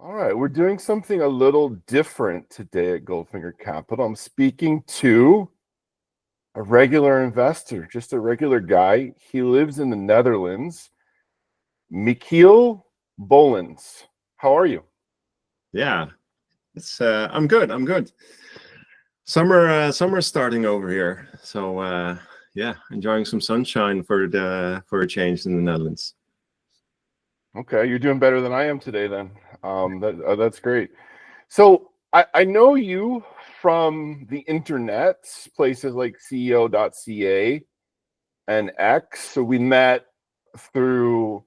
All right, we're doing something a little different today at Goldfinger Capital. I'm speaking to a regular investor, just a regular guy. He lives in the Netherlands. Michiel Boelens. How are you? Yeah, I'm good. I'm good. Summer's starting over here, so yeah, enjoying some sunshine for a change in the Netherlands. Okay, you're doing better than I am today then. That's great. So I know you from the internet, places like CEO.ca and X. So we met through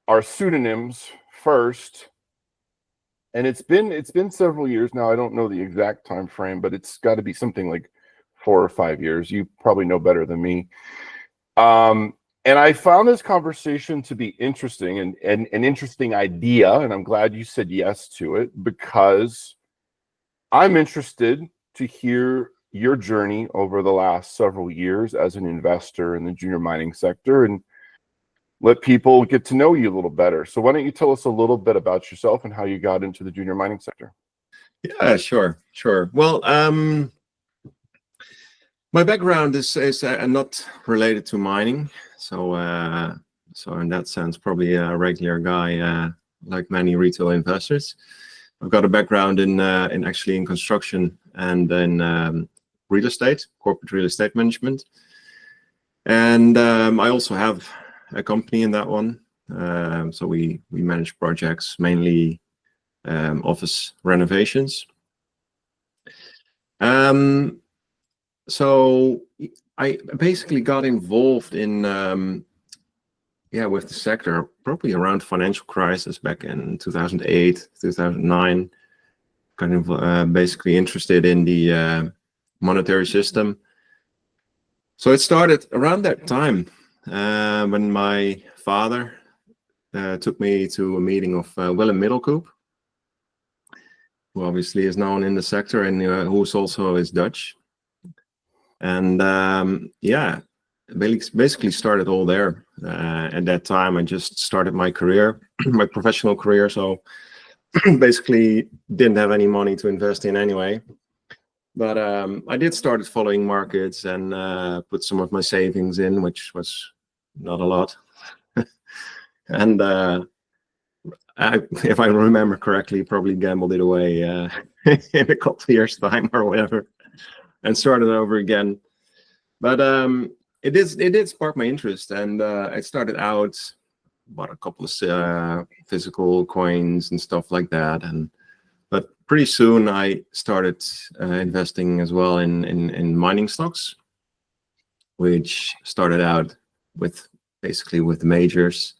our pseudonyms first, and it's been several years now. I don't know the exact time frame, but it's got to be something like 4 or 5 years. You probably know better than me. And I found this conversation to be interesting and an interesting idea, and I'm glad you said yes to it, because I'm interested to hear your journey over the last several years as an investor in the junior mining sector and let people get to know you a little better. So why don't you tell us a little bit about yourself and how you got into the junior mining sector? Yeah, sure. Well, my background is not related to mining, so in that sense, probably a regular guy like many retail investors. I've got a background in actually in construction and in real estate, corporate real estate management, and I also have a company in that one. So we manage projects, mainly office renovations. So I basically got involved in with the sector probably around financial crisis back in 2008, 2009. Kind of basically interested in the monetary system. So it started around that time when my father took me to a meeting of Willem Middelkoop, who obviously is known in the sector and who's also is Dutch. And yeah, basically started all there. At that time, I just started my career, my professional career. So basically didn't have any money to invest in anyway. But I did start following markets and put some of my savings in, which was not a lot. And if I remember correctly, probably gambled it away in a couple of years' time or whatever, and started over again. But it did spark my interest, and I started out bought a couple of physical coins and stuff like that, but pretty soon I started investing as well in mining stocks, which started out with basically with the majors.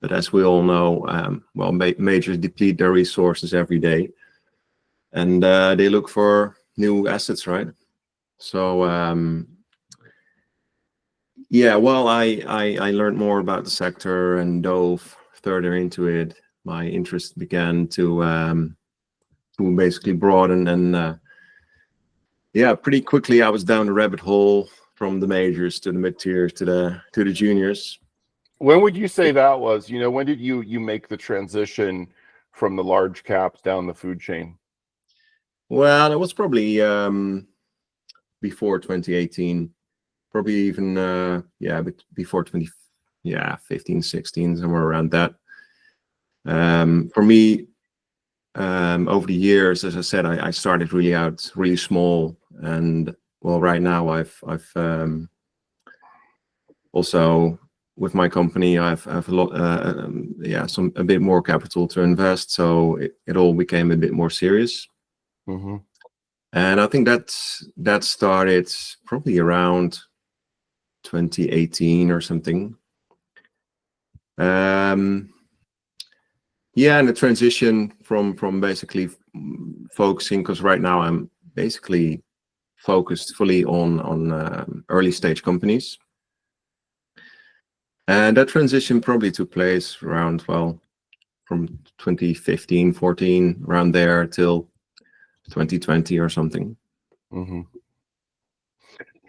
But as we all know, well, majors deplete their resources every day, and they look for new assets, right? So yeah, well, I learned more about the sector and dove further into it. My interest began to basically broaden, and yeah, pretty quickly I was down the rabbit hole from the majors to the mid tiers to the juniors. When would you say that was? You know, when did you make the transition from the large caps down the food chain? Well, it was probably before 2018, probably even before 15, 16, somewhere around that. For me, over the years, as I said, I started really small, and well, right now I've also with my company I have a lot a bit more capital to invest, so it all became a bit more serious. Mm-hmm. And I think that started probably around 2018 or something. Yeah, and the transition from basically focusing, because right now I'm basically focused fully on early stage companies, and that transition probably took place around, well, from 2015, 14, around there till 2020 or something. Mm-hmm.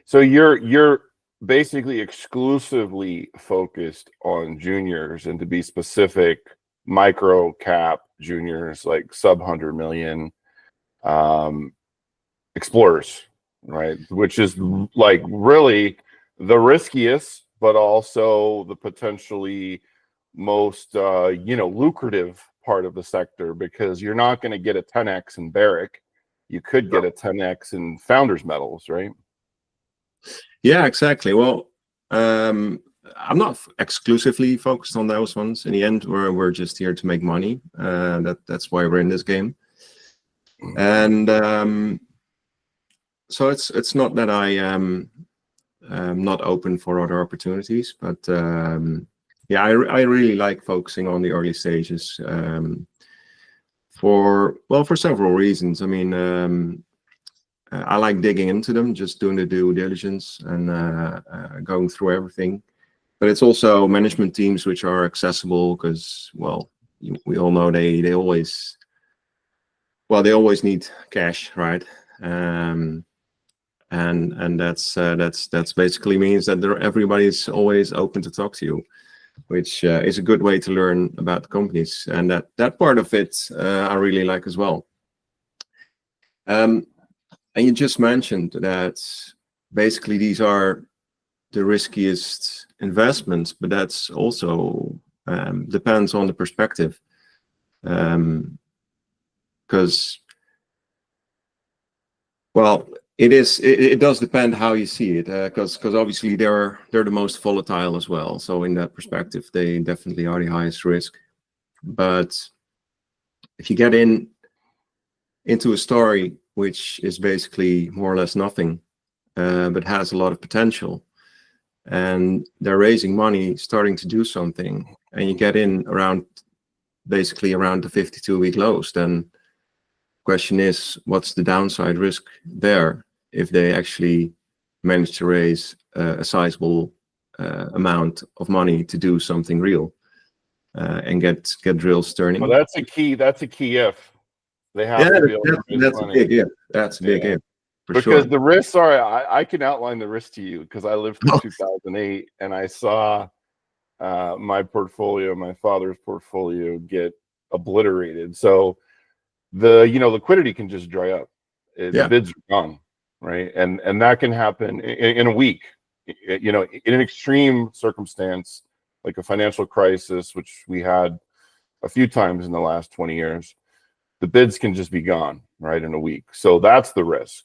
So you're basically exclusively focused on juniors, and to be specific, micro cap juniors, like sub 100 million explorers, right? Which is like really the riskiest, but also the potentially most lucrative part of the sector, because you're not going to get a 10x in Barrick. You could get a 10x in Founders Metals, right? Yeah, exactly. Well, I'm not exclusively focused on those ones. In the end, we're just here to make money. That's why we're in this game. And so it's not that I am not open for other opportunities, but yeah, I really like focusing on the early stages for several reasons. I mean, I like digging into them, just doing the due diligence and going through everything. But it's also management teams which are accessible because, well, we all know they always need cash, right? And that's basically means that everybody's always open to talk to you, which is a good way to learn about the companies, and that part of it I really like as well. And you just mentioned that basically these are the riskiest investments, but that's also depends on the perspective, because well, it does depend how you see it, because obviously they're the most volatile as well. So in that perspective, they definitely are the highest risk. But if you get into a story which is basically more or less nothing, but has a lot of potential, and they're raising money, starting to do something, and you get in basically around the 52-week lows, then the question is, what's the downside risk there if they actually manage to raise a sizable amount of money to do something real and get drills turning? Well, that's a key if. They have to be able to raise that's money. a big if. That's a big if. Because sure. The risks are, I can outline the risk to you because I lived through 2008 and I saw my father's portfolio get obliterated. So the liquidity can just dry up. The bids are gone, right? And that can happen in a week. In an extreme circumstance like a financial crisis, which we had a few times in the last 20 years, the bids can just be gone, right, in a week. So that's the risk,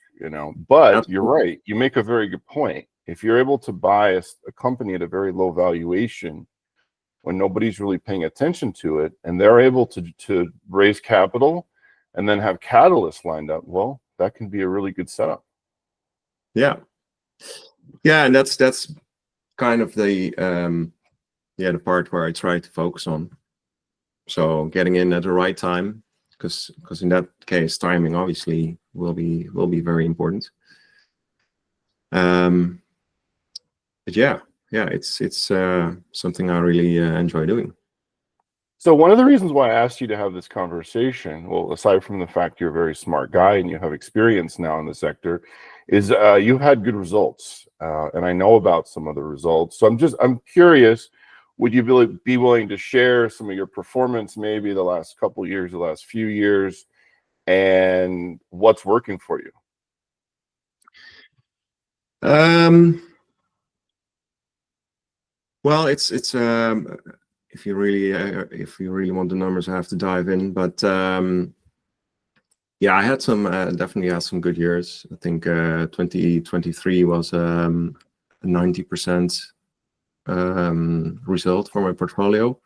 But You're right. You make a very good point. If you're able to buy a company at a very low valuation when nobody's really paying attention to it, and they're able to raise capital and then have catalysts lined up, well, that can be a really good setup. Yeah, and that's kind of the the part where I try to focus on. So getting in at the right time, because in that case, timing obviously will be very important. But yeah, it's something I really enjoy doing. So one of the reasons why I asked you to have this conversation, well, aside from the fact you're a very smart guy and you have experience now in the sector, is you've had good results, and I know about some of the results. So I'm curious, would you be willing to share some of your performance, maybe the last couple of years, the last few years, and what's working for you? Well, it's if you really want the numbers, I have to dive in. But yeah, I had definitely had some good years. I think 2023 was a 90% result for my portfolio.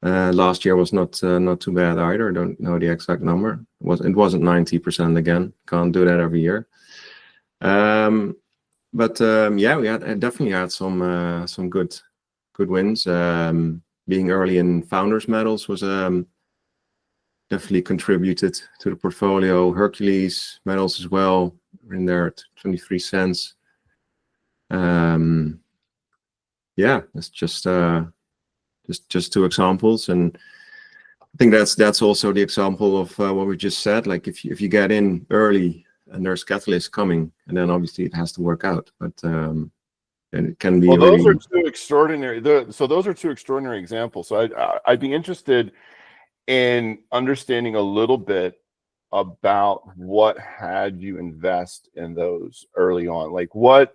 Last year was not too bad either. I don't know the exact number. It wasn't 90% again. Can't do that every year. But yeah, I definitely had some good wins. Being early in Founders Metals was definitely contributed to the portfolio. Hercules Metals as well, in there at 23 cents. Yeah, it's just two examples, and I think that's also the example of what we just said. Like if you get in early and there's catalysts coming, and then obviously it has to work out. But and it can be Well, those really. are two extraordinary. So those are two extraordinary examples. So I'd be interested in understanding a little bit about what had you invest in those early on. Like, what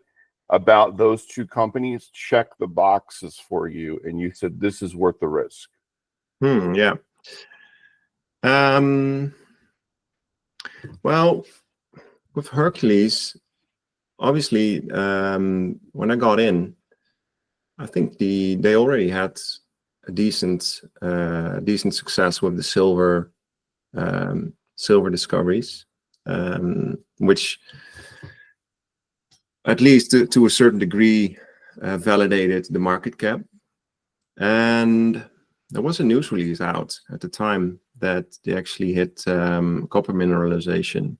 about those two companies check the boxes for you, and you said this is worth the risk? Yeah. Well, with Hercules, obviously, when I got in, I think they already had a decent success with the silver discoveries, which at least to a certain degree validated the market cap. And there was a news release out at the time that they actually hit copper mineralization,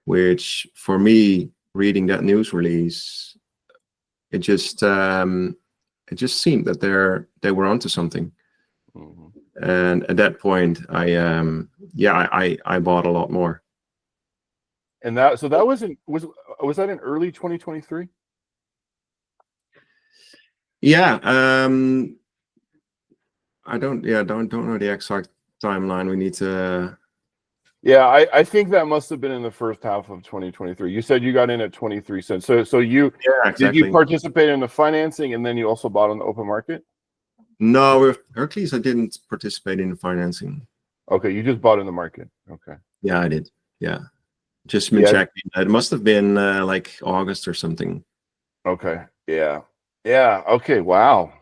which for me, reading that news release, it just seemed that they were onto something. Mm-hmm. And at that point, I bought a lot more. And that was that in early 2023? Yeah. I don't know the exact timeline. We need to. Yeah, I think that must have been in the first half of 2023. You said you got in at 23 cents. So you Exactly. did you participate in the financing and then you also bought on the open market? No, with Hercules, I didn't participate in the financing. Okay, you just bought in the market. Okay. Yeah, I did. Yeah, just been checking. It must have been like August or something. Okay. Yeah. Yeah. Okay. Wow.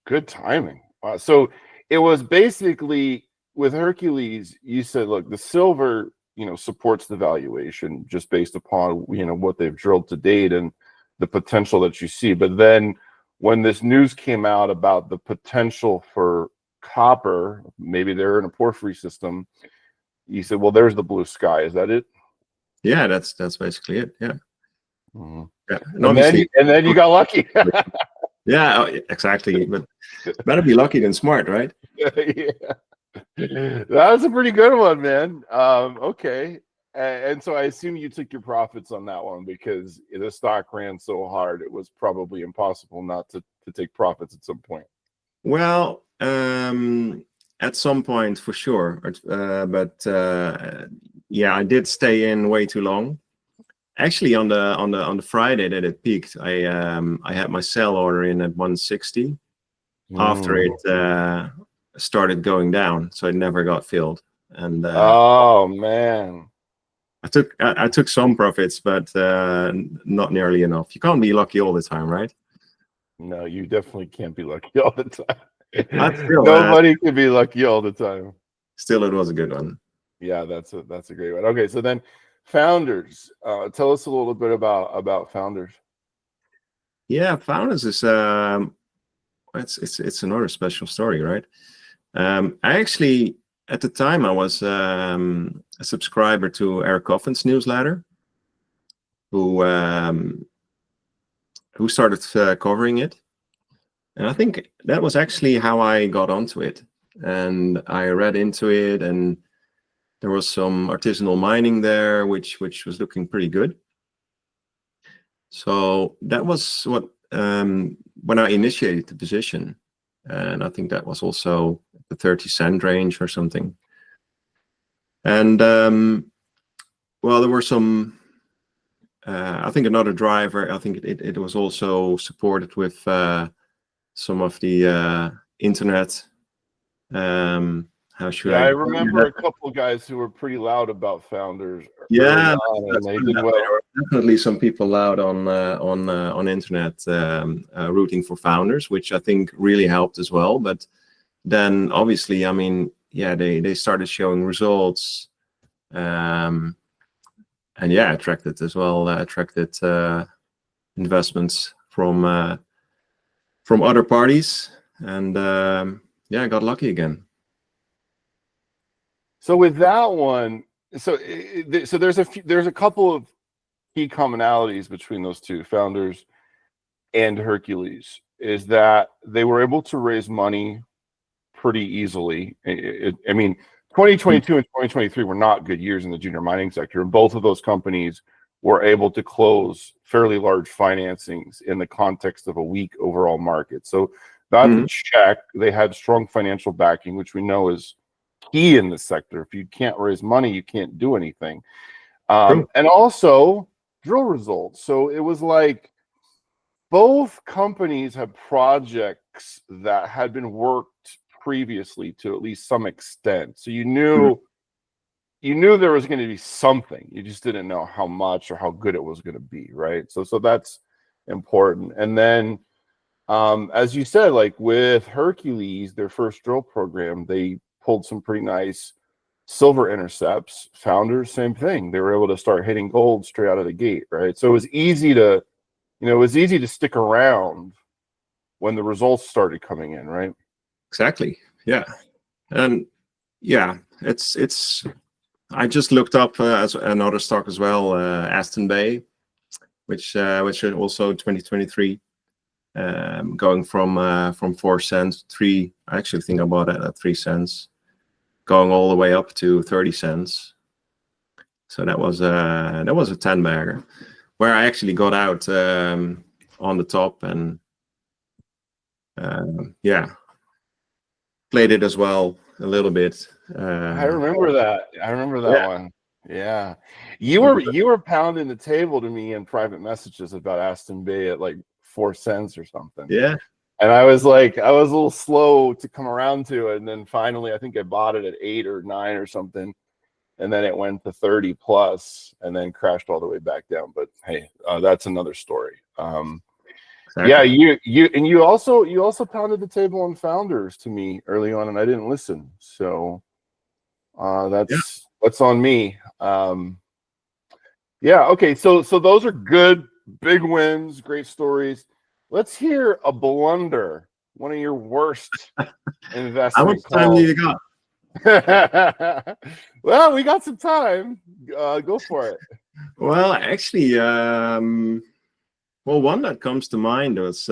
Good timing. Wow. So it was basically with Hercules, you said, look, the silver, supports the valuation just based upon, what they've drilled to date and the potential that you see. But then when this news came out about the potential for copper, maybe they're in a porphyry system, you said, well, there's the blue sky. Is that it? Yeah, that's basically it. Yeah. Mm-hmm. Yeah. And then you got lucky. Yeah, exactly. But better be lucky than smart, right? Yeah. That was a pretty good one, man. Okay. And so I assume you took your profits on that one because the stock ran so hard, it was probably impossible not to take profits at some point. Well, at some point for sure. But yeah, I did stay in way too long. Actually, on the Friday that it peaked, I had my sell order in at 160 after it started going down, so it never got filled. And oh man, I took some profits, but not nearly enough. You can't be lucky all the time, right? No, you definitely can't be lucky all the time. Still, Nobody can be lucky all the time. Still, it was a good one. Yeah, that's a great one. Okay, so then Founders. Tell us a little bit about Founders. Yeah, Founders is it's another special story, right? I actually, at the time, I was a subscriber to Eric Coffin's newsletter, who started covering it, and I think that was actually how I got onto it. And I read into it, and there was some artisanal mining there, which was looking pretty good. So that was what when I initiated the position, and I think that was also the 30-cent range or something. And well, there were some. I think another driver. I think it was also supported with some of the internet. How should I remember a couple of guys who were pretty loud about Founders. Yeah, and they did well. There were definitely some people loud on internet rooting for Founders, which I think really helped as well. But then obviously, I mean, yeah, they started showing results, and yeah, attracted investments from other parties, and yeah, I got lucky again. So with that one, so there's a couple of key commonalities between those two, Founders and Hercules, is that they were able to raise money pretty easily. I mean, 2022 and 2023 were not good years in the junior mining sector, and both of those companies were able to close fairly large financings in the context of a weak overall market. So that's a check. They had strong financial backing, which we know is key in this sector. If you can't raise money, you can't do anything. And also drill results. So it was like both companies had projects that had been worked previously to at least some extent. So you knew there was going to be something. You just didn't know how much or how good it was going to be, right? So that's important. And then, as you said, like with Hercules, their first drill program, they pulled some pretty nice silver intercepts. Founders, same thing. They were able to start hitting gold straight out of the gate, right? So it was easy to, stick around when the results started coming in, right? Exactly. Yeah. And yeah, it's. I just looked up as another stock as well, Aston Bay, which is also 2023, going from 4 cents, 3. I actually think I bought it at 3 cents, going all the way up to 30 cents. So that was a 10 bagger, where I actually got out on the top and played it as well a little bit. I remember that. One. Yeah, you were pounding the table to me in private messages about Aston Bay at like 4 cents or something. Yeah, and I was a little slow to come around to it, and then finally I think I bought it at 8 or 9 or something, and then it went to 30 plus, and then crashed all the way back down. But hey, that's another story. Exactly. Yeah, you also pounded the table on founders to me early on, and I didn't listen. So that's on me. Okay. So those are good, big wins, great stories. Let's hear a blunder. One of your worst investment How much time do you got? Well, we got some time. Go for it. Well, actually, one that comes to mind was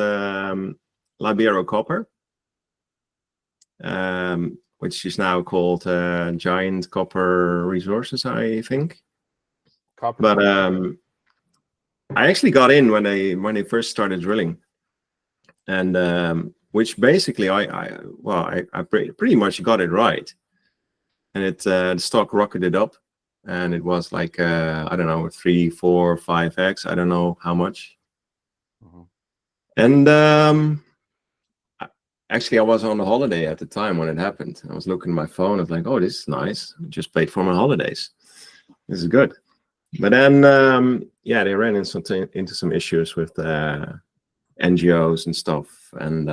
Libero Copper, which is now called Giant Copper Resources, I think. Copper. But I actually got in when they first started drilling, and which basically I pretty much got it right, and the stock rocketed up, and it was like I don't know, 3, 4, 5x. I don't know how much. And actually, I was on a holiday at the time when it happened. I was looking at my phone. I was like, "Oh, this is nice. I just paid for my holidays. This is good." But then, they ran into some issues with NGOs and stuff, and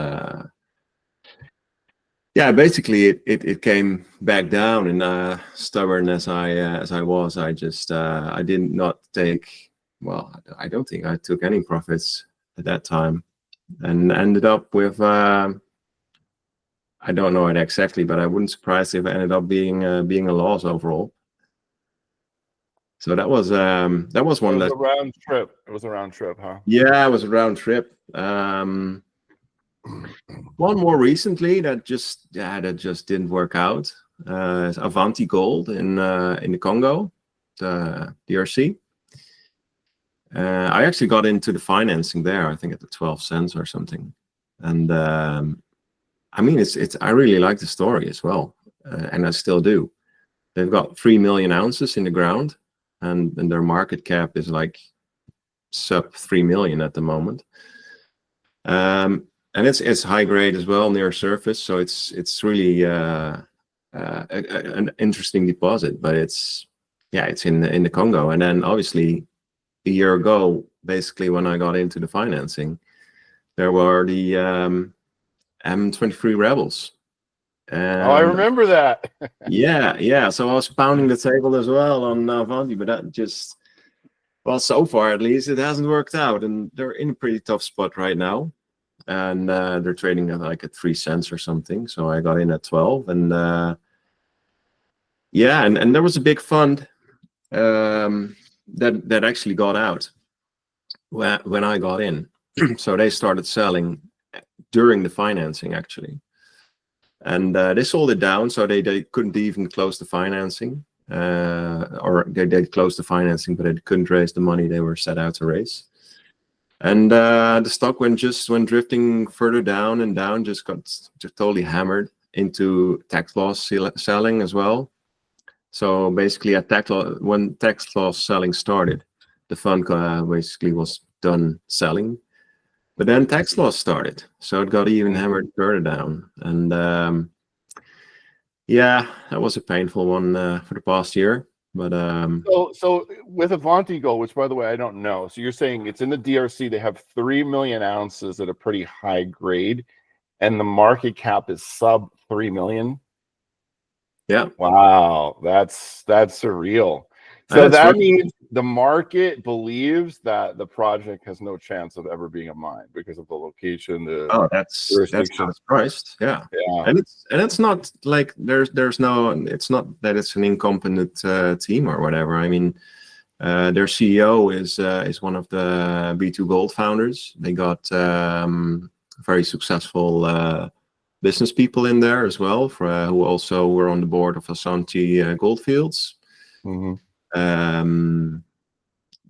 basically it came back down. And stubborn as I was, I just I did not take. Well, I don't think I took any profits at that time, and ended up with I don't know it exactly, but I wouldn't surprise if it ended up being a loss overall. So that was one that. A round trip. It was a round trip, huh? Yeah, it was a round trip. One more recently that just didn't work out. Is Avanti Gold in the Congo, the DRC. I actually got into the financing there, I think at the 12 cents or something. And I mean, I really like the story as well, and I still do. They've got 3 million ounces in the ground, and their market cap is like sub 3 million at the moment. And it's high grade as well, near surface, so it's really an interesting deposit. But it's in the Congo, and then obviously a year ago, basically when I got into the financing, there were the M23 rebels. I remember that. yeah. So I was pounding the table as well on Avanti, but that just, well, so far at least, it hasn't worked out, and they're in a pretty tough spot right now, and they're trading at 3 cents or something. So I got in at 12, and and there was a big fund that actually got out when I got in. So they started selling during the financing, actually. And they sold it down, so they couldn't even close the financing. or they closed the financing, but they couldn't raise the money they were set out to raise. And the stock went drifting further down and down, just totally hammered into tax loss selling as well. So basically, when tax loss selling started, the fund basically was done selling. But then tax loss started, so it got even hammered further down. And yeah, that was a painful one for the past year. But so with Avanti Gold, which by the way I don't know, so you're saying it's in the DRC. They have 3 million ounces at a pretty high grade, and the market cap is sub 3 million. Yeah. Wow, that's surreal. So that means the market believes that the project has no chance of ever being a mine because of the location, that's jurisdiction. not surprised. Yeah. Yeah. And it's not like there's no, it's not that it's an incompetent team or whatever. I mean, their CEO is one of the B2 Gold founders. They got very successful business people in there as well, who also were on the board of Asante Goldfields. Mm-hmm.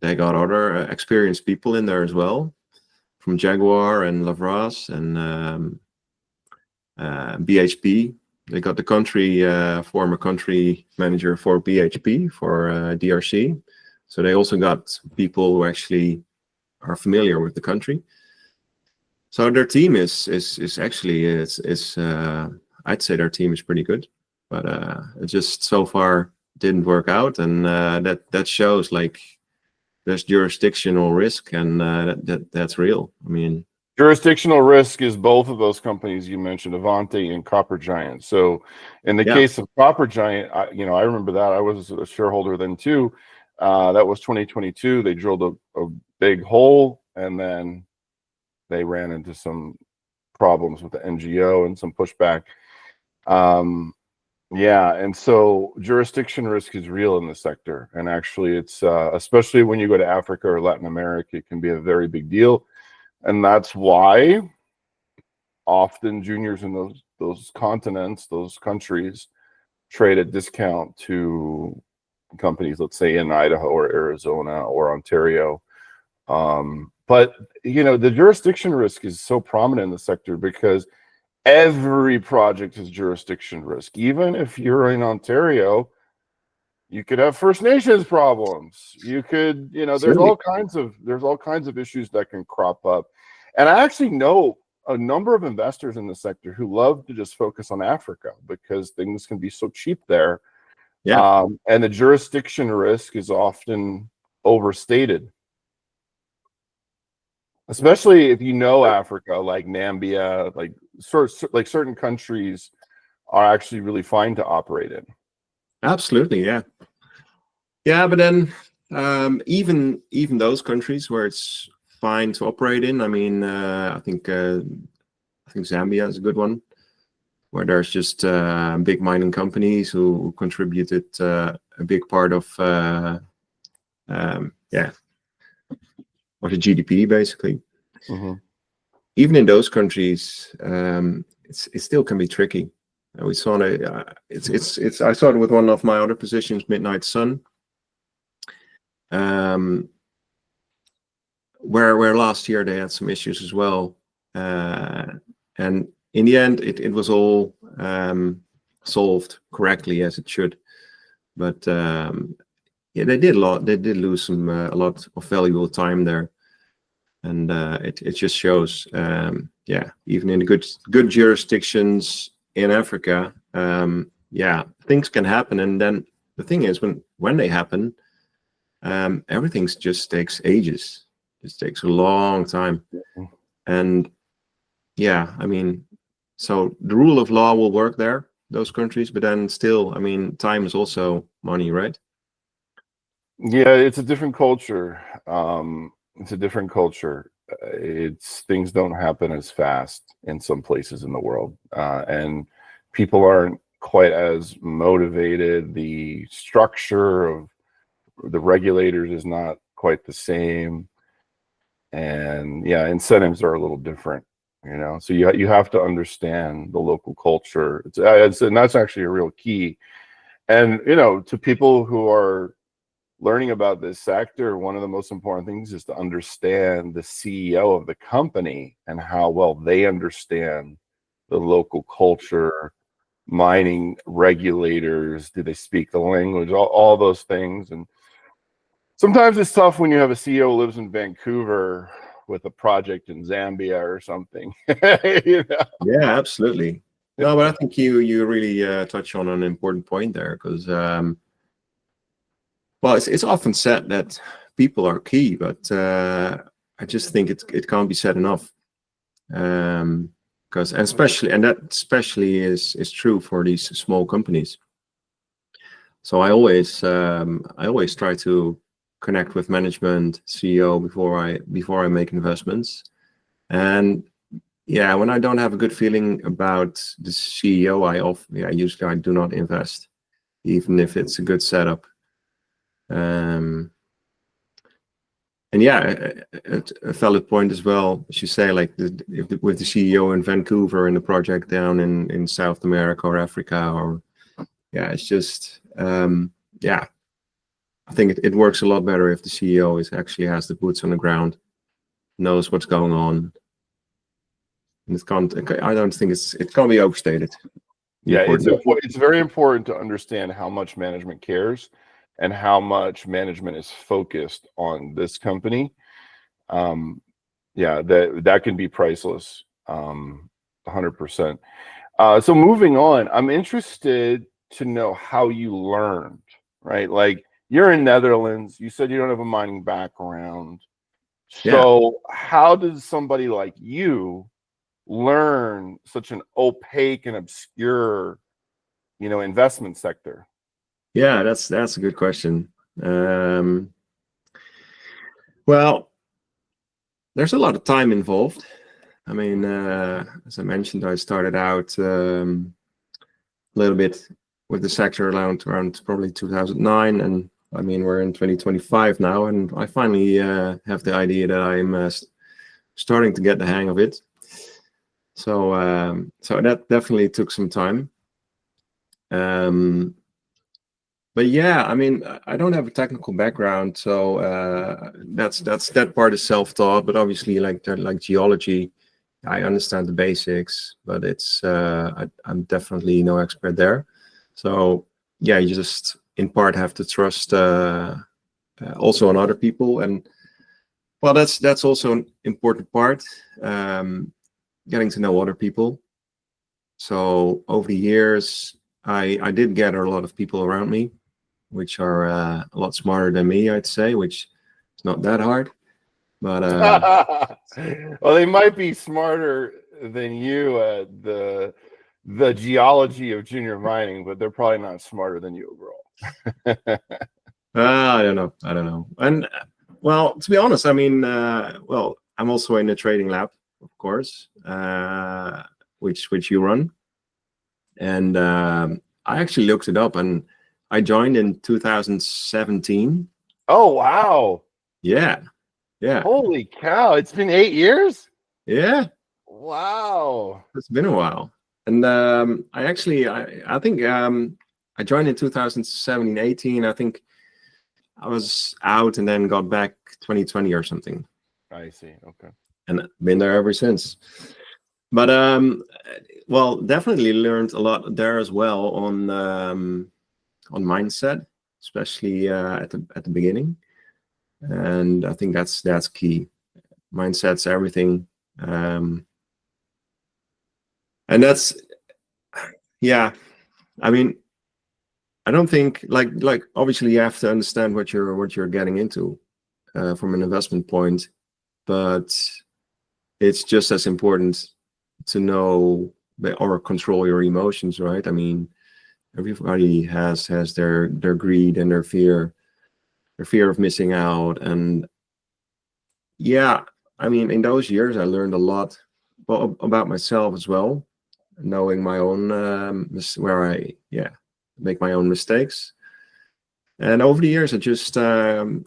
They got other experienced people in there as well, from Jaguar and Lavras and BHP. They got the former country manager for BHP for DRC. So they also got people who actually are familiar with the country. So their team is actually I'd say their team is pretty good, but it just so far didn't work out, and that shows like there's jurisdictional risk, and that's real. I mean, jurisdictional risk is both of those companies you mentioned, Avanti and Copper Giant. So in the case of Copper Giant, I remember that I was a shareholder then too. That was 2022. They drilled a big hole, and then they ran into some problems with the NGO and some pushback. Yeah, and so jurisdiction risk is real in the sector, and actually it's especially when you go to Africa or Latin America, it can be a very big deal. And that's why often juniors in those continents, those countries, trade at discount to companies, let's say in Idaho or Arizona or Ontario. But the jurisdiction risk is so prominent in the sector because every project has jurisdiction risk. Even if you're in Ontario, you could have First Nations problems. You could, there's all kinds of issues that can crop up. And I actually know a number of investors in the sector who love to just focus on Africa because things can be so cheap there. Yeah. And the jurisdiction risk is often overstated, especially if Africa, like Namibia, like certain countries are actually really fine to operate in. Absolutely, yeah. But then even those countries where it's fine to operate in, I mean, I think Zambia is a good one, where there's just big mining companies who contributed a big part of the GDP basically. Mm-hmm. Even in those countries, it still can be tricky. We saw it's. I saw it with one of my other positions, Midnight Sun, where last year they had some issues as well, and in the end it was all solved correctly as it should. But they did lose a lot of valuable time there, and it just shows. Even in the good jurisdictions in Africa, things can happen, and then the thing is when they happen, everything just takes ages. It takes a long time, and I mean, so the rule of law will work there, those countries, but then still, I mean, time is also money, right? Yeah, it's a different culture. Things don't happen as fast in some places in the world, and people aren't quite as motivated. The structure of the regulators is not quite the same, and incentives are a little different. So you have to understand the local culture. And that's actually a real key. And, to people who are learning about this sector, one of the most important things is to understand the CEO of the company and how well they understand the local culture, mining regulators, do they speak the language, all those things. And sometimes it's tough when you have a CEO who lives in Vancouver with a project in Zambia or something. Yeah, absolutely. No, but I think you really touch on an important point there, because well, it's often said that people are key, but I just think it can't be said enough. Because that especially is true for these small companies. So I always try to connect with management, CEO before I make investments. And yeah, when I don't have a good feeling about the CEO, usually I do not invest, even if it's a good setup. And yeah, a valid point as well, as you say, like with the CEO in Vancouver and the project down in South America or Africa, or yeah, it's just yeah, I think it works a lot better if the CEO actually has the boots on the ground, knows what's going on, and I don't think it can't be overstated. Yeah, it's very important to understand how much management cares and how much management is focused on this company. Yeah, that can be priceless, 100%. So moving on, I'm interested to know how you learned, right? Like, you're in Netherlands, you said you don't have a mining background. So how does somebody like you learn such an opaque and obscure, investment sector? Yeah, that's a good question. Well, there's a lot of time involved. I mean, as I mentioned, I started out a little bit with the sector around probably 2009, and I mean, we're in 2025 now, and I finally have the idea that I'm starting to get the hang of it. So that definitely took some time. But yeah, I mean, I don't have a technical background, so that part is self-taught. But obviously, like geology, I understand the basics, but I'm definitely no expert there. So yeah, you just in part have to trust also on other people, and well, that's also an important part, getting to know other people. So over the years, I did gather a lot of people around me, which are a lot smarter than me, I'd say, which is not that hard. But well, they might be smarter than you at the geology of junior mining, but they're probably not smarter than you overall. I don't know. And well, to be honest, I mean, well, I'm also in the trading lab, of course, which you run, and I actually looked it up, and I joined in 2017. Oh, wow. Yeah. Holy cow. It's been 8 years? Yeah. Wow. It's been a while. And I think I joined in 2017, 18. I think I was out and then got back 2020 or something. I see. Okay. And been there ever since. But well, definitely learned a lot there as well on mindset, especially at the beginning. And I think that's key. Mindset's everything. And that's, yeah, I mean, I don't think like obviously you have to understand what you're getting into from an investment point, but it's just as important to know or control your emotions, right? I mean, everybody has their greed and their fear of missing out. And yeah, I mean, in those years I learned a lot about myself as well, knowing my own where I make my own mistakes. And over the years I just gradually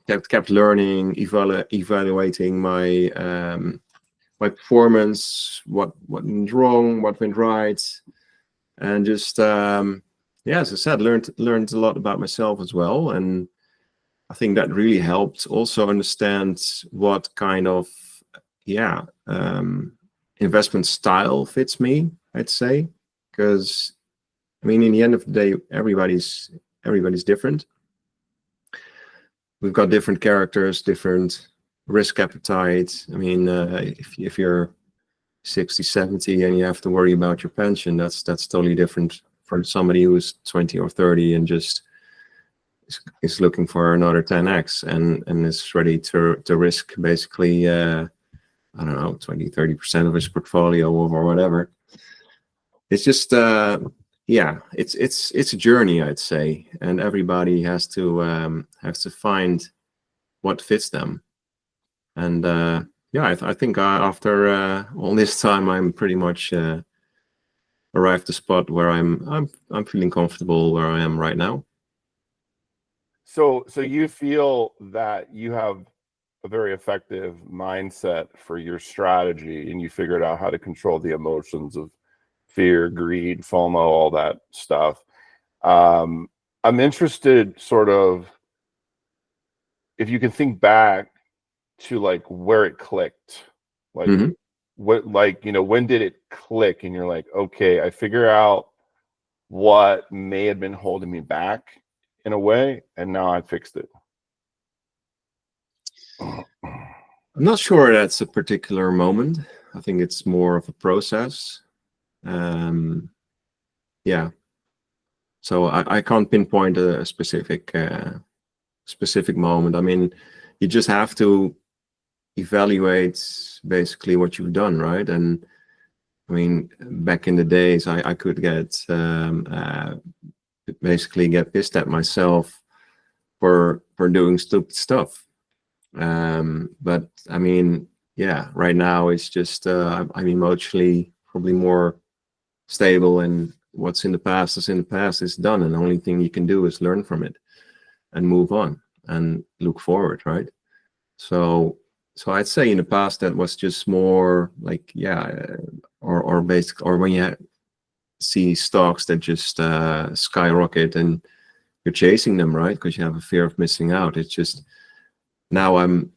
kept learning, evaluating my my performance, what went wrong, what went right, and just as I said, learned a lot about myself as well, and I think that really helped also understand what kind of investment style fits me, I'd say, because I mean, in the end of the day, everybody's different. We've got different characters, different risk appetite. I mean, if you're 60, 70 and you have to worry about your pension, that's totally different from somebody who's 20 or 30 and just is looking for another 10x and is ready to risk basically, I don't know, 20, 30% of his portfolio or whatever. It's just, it's a journey, I'd say, and everybody has to find what fits them. And I think after all this time, I'm pretty much arrived at the spot where I'm feeling comfortable where I am right now. So you feel that you have a very effective mindset for your strategy, and you figured out how to control the emotions of fear, greed, FOMO, all that stuff. I'm interested, sort of, if you can think back to like where it clicked, like what, like, you know, when did it click and you're like, okay, I figure out what may have been holding me back in a way, and now I fixed it. I'm not sure that's a particular moment. I think it's more of a process. So I can't pinpoint a specific moment. I mean, you just have to evaluate basically what you've done, right? And I mean, back in the days, I could basically get pissed at myself for doing stupid stuff. But I mean, right now it's just I'm emotionally probably more stable, and what's in the past is in the past, is done, and the only thing you can do is learn from it and move on and look forward, right? So I'd say in the past that was just more like or when you see stocks that just skyrocket and you're chasing them, right? Because you have a fear of missing out. It's just now I'm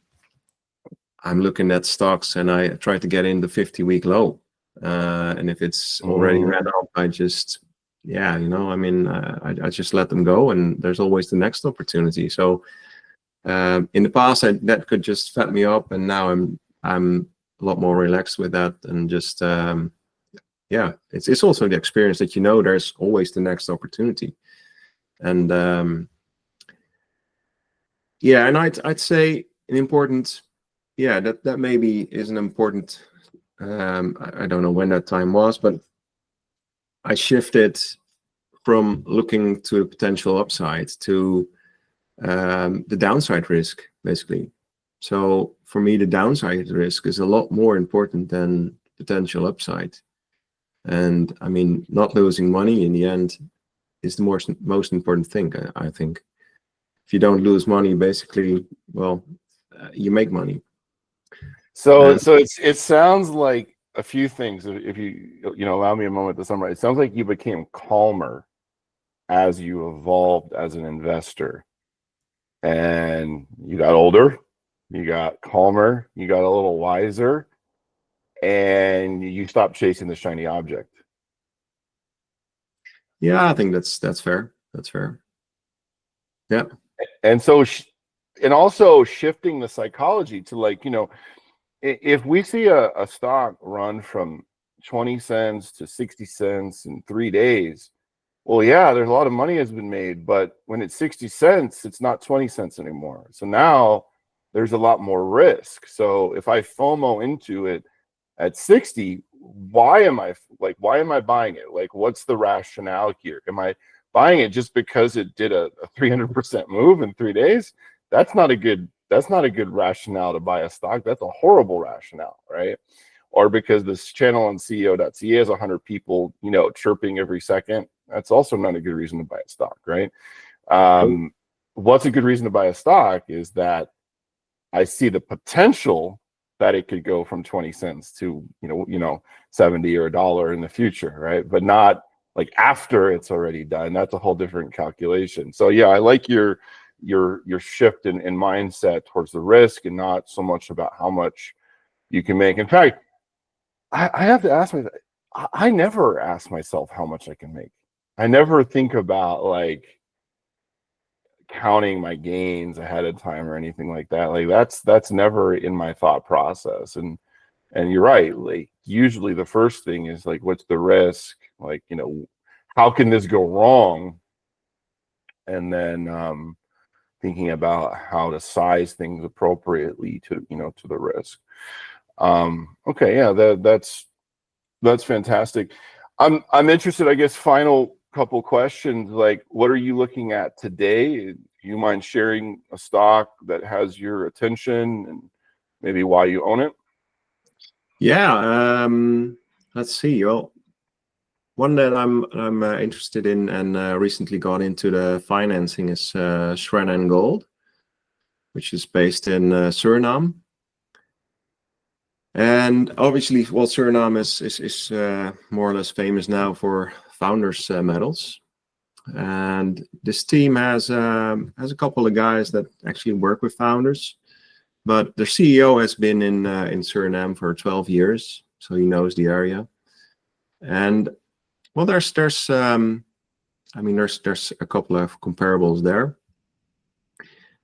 looking at stocks and I try to get in the 50-week low. And if it's already ran up, I just, I mean, I just let them go, and there's always the next opportunity. So in the past, that could just fat me up, and now I'm a lot more relaxed with that, and just, it's also the experience that, there's always the next opportunity. And and I'd say an important, that maybe is an important, I don't know when that time was, but I shifted from looking to a potential upside to the downside risk, basically. So for me, the downside risk is a lot more important than potential upside. And I mean, not losing money in the end is the most important thing, I think. If you don't lose money, basically, well, you make money. So it sounds like a few things. If you allow me a moment to summarize, it sounds like you became calmer as you evolved as an investor, and you got older, you got calmer, you got a little wiser, and you stopped chasing the shiny object. Yeah, I think that's fair. That's fair. Yeah. And so, and also shifting the psychology to, like, if we see a stock run from 20 cents to 60 cents in 3 days, well, there's a lot of money has been made, but when it's 60 cents, it's not 20 cents anymore. So now there's a lot more risk. So if I FOMO into it at 60, why am I buying it? Like, what's the rationale here? Am I buying it just because it did a 300% move in 3 days? That's not a good rationale to buy a stock. That's a horrible rationale, right? Or because this channel on CEO.ca has 100 people, chirping every second. That's also not a good reason to buy a stock, right? What's a good reason to buy a stock is that I see the potential that it could go from 20 cents to 70 or $1 in the future, right? But not like after it's already done. That's a whole different calculation. So yeah, I like your shift in mindset towards the risk and not so much about how much you can make. In fact, I have to ask myself, I never ask myself how much I can make. I never think about like counting my gains ahead of time or anything like that. Like that's never in my thought process. And you're right. Like usually the first thing is like, what's the risk? Like, how can this go wrong? And then thinking about how to size things appropriately to the risk. Okay, yeah, that's fantastic. I'm interested, I guess, final couple questions, like what are you looking at today? Do you mind sharing a stock that has your attention and maybe why you own it? Yeah, let's see. Well, one that I'm interested in and recently got into the financing is Sranan Gold, which is based in Suriname. And obviously, well, Suriname is more or less famous now for founders medals. And this team has a couple of guys that actually work with founders, but the CEO has been in Suriname for 12 years, so he knows the area. And well, there's a couple of comparables there,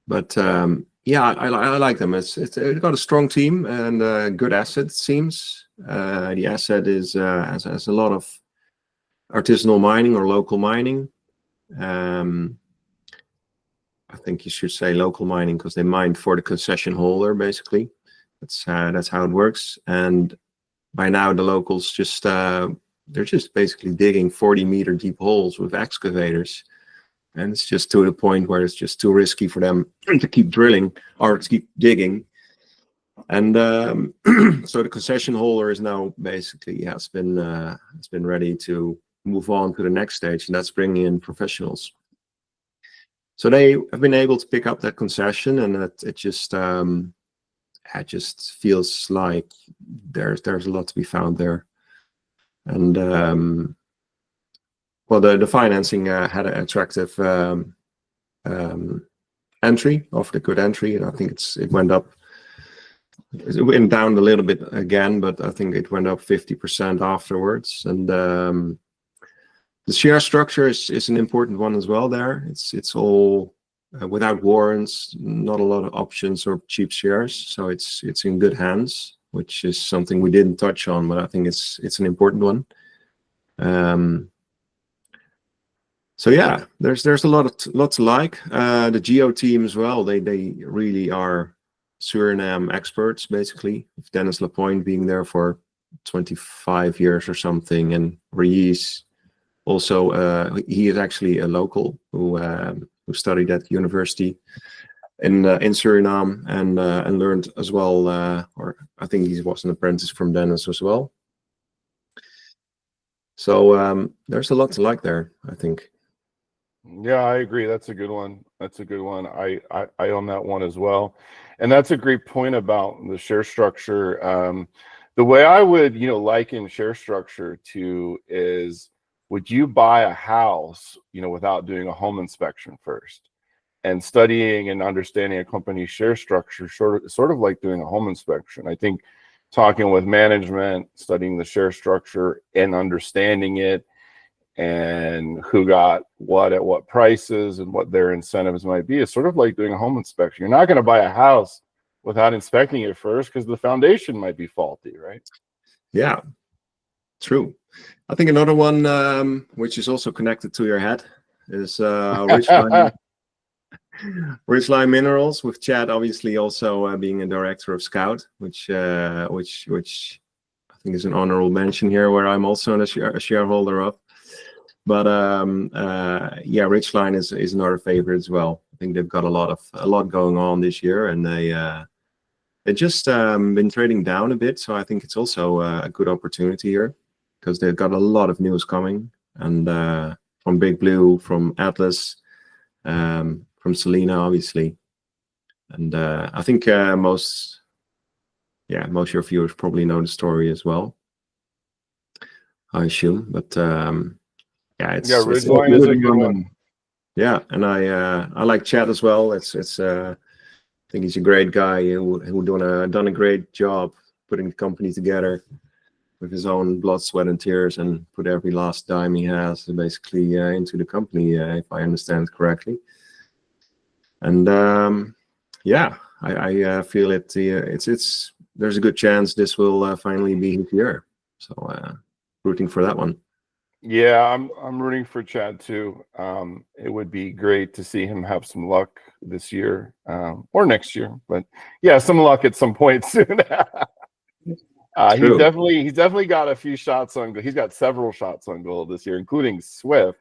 but yeah, I like them. It's got a strong team and good asset, it seems. The asset is has a lot of artisanal mining or local mining. I think you should say local mining because they mine for the concession holder, basically. That's how it works. And by now the locals they're just basically digging 40-meter deep holes with excavators. And it's just to the point where it's just too risky for them to keep drilling or to keep digging. And so the concession holder is now basically has been ready to move on to the next stage, and that's bringing in professionals. So they have been able to pick up that concession, and it just feels like there's a lot to be found there. And well, the financing had an attractive entry, offered a good entry, and I think it went up. It went down a little bit again, but I think it went up 50% afterwards. And the share structure is an important one as well there. It's all without warrants, not a lot of options or cheap shares. So it's in good hands, which is something we didn't touch on, but I think it's an important one. So yeah, there's a lot to like. The Geo team as well, they really are Suriname experts, basically, with Dennis Lapointe being there for 25 years or something, and Rees also, he is actually a local who studied at university in Suriname and learned as well, or I think he was an apprentice from Dennis as well. So there's a lot to like there, I think. Yeah, I agree. That's a good one. That's a good one. I own that one as well. And that's a great point about the share structure. The way I would, liken share structure to is, would you buy a house, without doing a home inspection first? And studying and understanding a company's share structure, sort of like doing a home inspection. I think talking with management, studying the share structure and understanding it, and who got what at what prices and what their incentives might be, is sort of like doing a home inspection. You're not going to buy a house without inspecting it first because the foundation might be faulty, right? Yeah, true. I think another one which is also connected to your head is Ridgeline Minerals, with Chad obviously also being a director of Scout, which I think is an honorable mention here, where I'm also a shareholder of. But yeah, Ridgeline is another favorite as well. I think they've got a lot going on this year, and they just been trading down a bit. So I think it's also a good opportunity here, because they've got a lot of news coming, and from Big Blue, from Atlas, from Selena, obviously. And I think most yeah, most of your viewers probably know the story as well, I assume. But yeah, it's Ridgeline is a good one. Yeah, and I like Chad as well. It's I think he's a great guy who done a great job putting the company together with his own blood, sweat, and tears, and put every last dime he has basically into the company, if I understand correctly. And yeah, I feel it's there's a good chance this will finally be his year. So rooting for that one. Yeah, I'm rooting for Chad too. It would be great to see him have some luck this year, or next year. But yeah, some luck at some point soon. He's definitely got a few shots on goal. He's got several shots on goal this year, including Swift,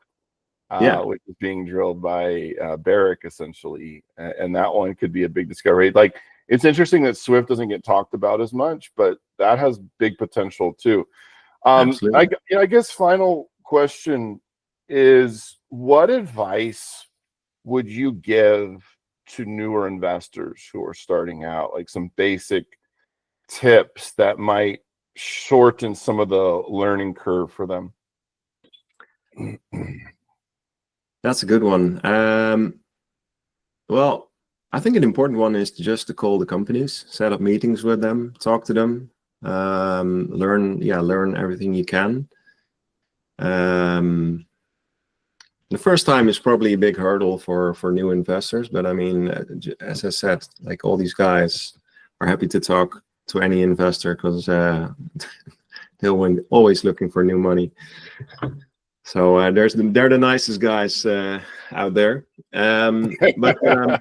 which is being drilled by Barrick essentially, and that one could be a big discovery. Like, it's interesting that Swift doesn't get talked about as much, but that has big potential too. I guess final question is, what advice would you give to newer investors who are starting out, like some basic tips that might shorten some of the learning curve for them? That's a good one. Well, I think an important one is just to call the companies, set up meetings with them, talk to them, learn everything you can. The first time is probably a big hurdle for new investors, but I mean, as I said, like, all these guys are happy to talk to any investor because they're always looking for new money. So they're the nicest guys out there. But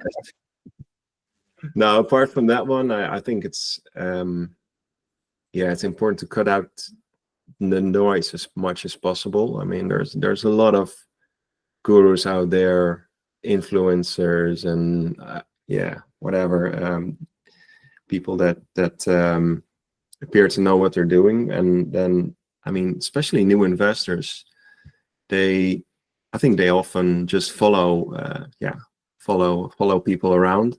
no, apart from that one, I think it's it's important to cut out the noise as much as possible. I mean, there's a lot of gurus out there, influencers, and whatever, people that appear to know what they're doing. And then, I mean, especially new investors, I think they often just follow people around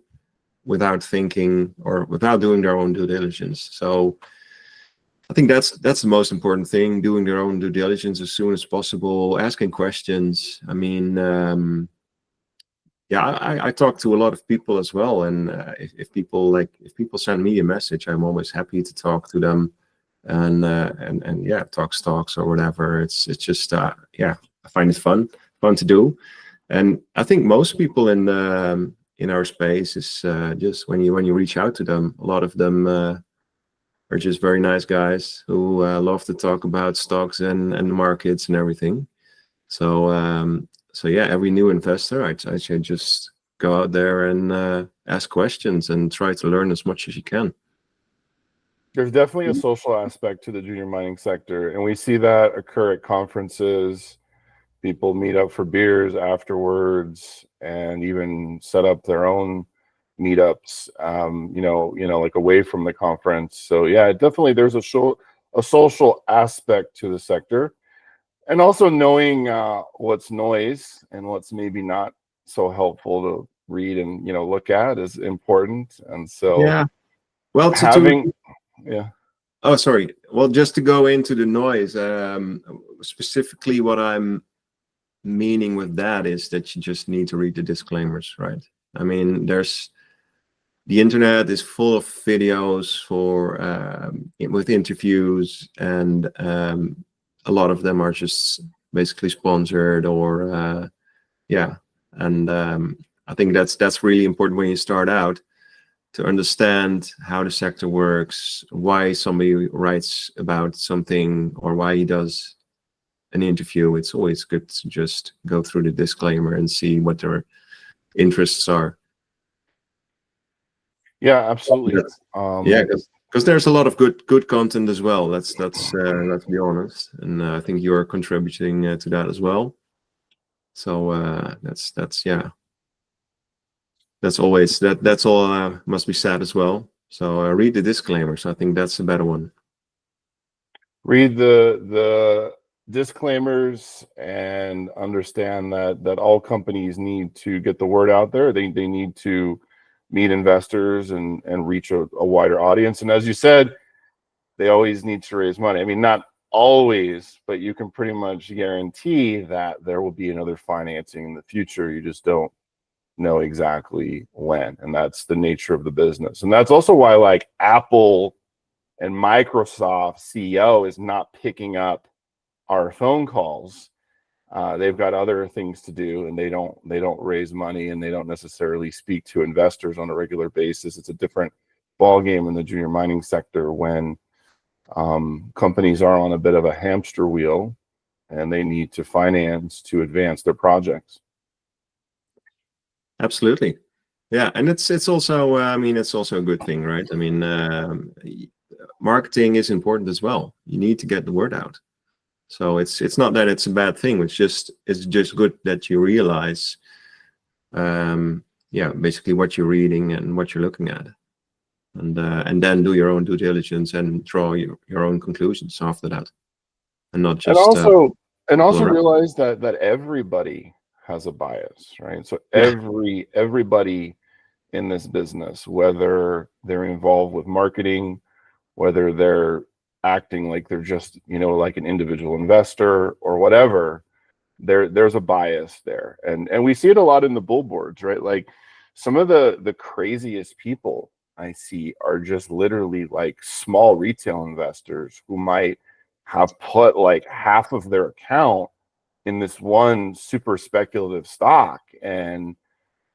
without thinking or without doing their own due diligence. So I think that's the most important thing, doing their own due diligence as soon as possible, asking questions. I mean, I talk to a lot of people as well, and if people send me a message, I'm always happy to talk to them, and talk stocks or whatever. It's just I find it fun to do, and I think most people in our space is just when you reach out to them, a lot of them are just very nice guys who love to talk about stocks and the markets and everything. So every new investor, I should just go out there and ask questions and try to learn as much as you can. There's definitely a social aspect to the junior mining sector, and we see that occur at conferences. People meet up for beers afterwards and even set up their own meetups, like away from the conference. So yeah, definitely there's a social aspect to the sector. And also knowing what's noise and what's maybe not so helpful to read and look at is important. And so well, oh, sorry. Well, just to go into the noise, specifically what I'm meaning with that is that you just need to read the disclaimers, right? I mean, the internet is full of videos with interviews, and a lot of them are just basically sponsored or and I think that's really important when you start out, to understand how the sector works, why somebody writes about something or why he does an interview. It's always good to just go through the disclaimer and see what their interests are. Yeah, absolutely. Because there's a lot of good content as well. Let's be honest, and I think you are contributing to that as well. So that's always that's all must be said as well. So read the disclaimers. I think that's a better one. Read the disclaimers and understand that all companies need to get the word out there. They need to meet investors and reach a wider audience. And as you said, they always need to raise money. I mean, not always, but you can pretty much guarantee that there will be another financing in the future. You just don't know exactly when, and that's the nature of the business. And that's also why, like, Apple and Microsoft CEO is not picking up our phone calls. They've got other things to do, and they don't raise money, and they don't necessarily speak to investors on a regular basis. It's a different ball game in the junior mining sector when companies are on a bit of a hamster wheel and they need to finance to advance their projects. Absolutely. Yeah, and it's also I mean, it's also a good thing, right? I mean, marketing is important as well. You need to get the word out. So it's not that it's a bad thing. It's just good that you realize, yeah, basically what you're reading and what you're looking at, and then do your own due diligence and draw your own conclusions after that, and not just and also realize that everybody has a bias, right? So everybody in this business, whether they're involved with marketing, whether they're acting like they're just, like an individual investor or whatever, there's a bias there. And we see it a lot in the bull boards, right? Like, some of the craziest people I see are just literally like small retail investors who might have put like half of their account in this one super speculative stock, and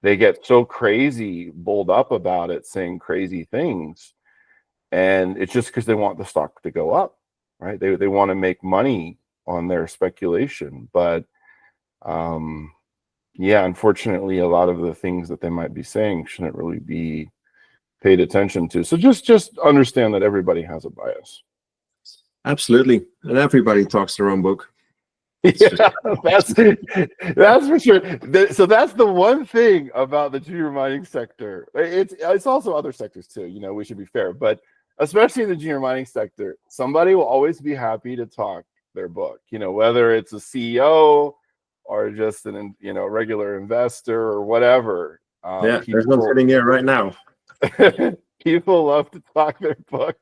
they get so crazy bulled up about it, saying crazy things, and it's just because they want the stock to go up, right? They want to make money on their speculation. But yeah, unfortunately, a lot of the things that they might be saying shouldn't really be paid attention to. So just understand that everybody has a bias. Absolutely, and everybody talks their own book. Yeah, that's for sure. So that's the one thing about the junior mining sector. It's also other sectors too. We should be fair, but especially in the junior mining sector, somebody will always be happy to talk their book. Whether it's a CEO or just an regular investor or whatever. Yeah, there's one sitting here right now. People love to talk their book.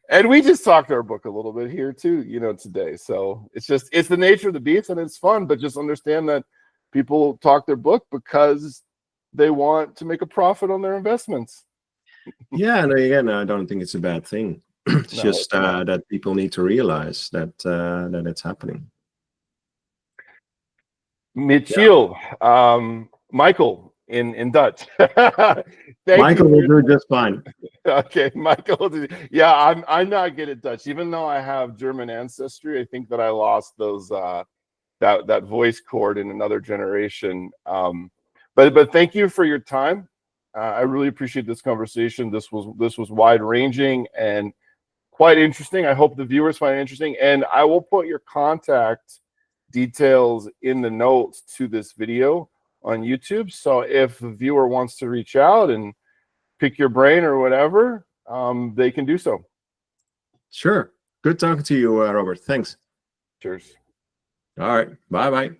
And we just talked our book a little bit here too, today. So it's the nature of the beast, and it's fun, but just understand that people talk their book because they want to make a profit on their investments. Yeah, and again, I don't think it's a bad thing. It's just that people need to realize that it's happening. Michiel, Michael in Dutch. Michael will do just fine. Okay, Michael. Yeah, I'm not good at Dutch, even though I have German ancestry. I think that I lost those that voice cord in another generation. But thank you for your time. I really appreciate this conversation. This was wide ranging and quite interesting. I hope the viewers find it interesting, and I will put your contact details in the notes to this video on YouTube. So if the viewer wants to reach out and pick your brain or whatever, they can do so. Sure. Good talking to you, Robert. Thanks. Cheers. All right. Bye-bye.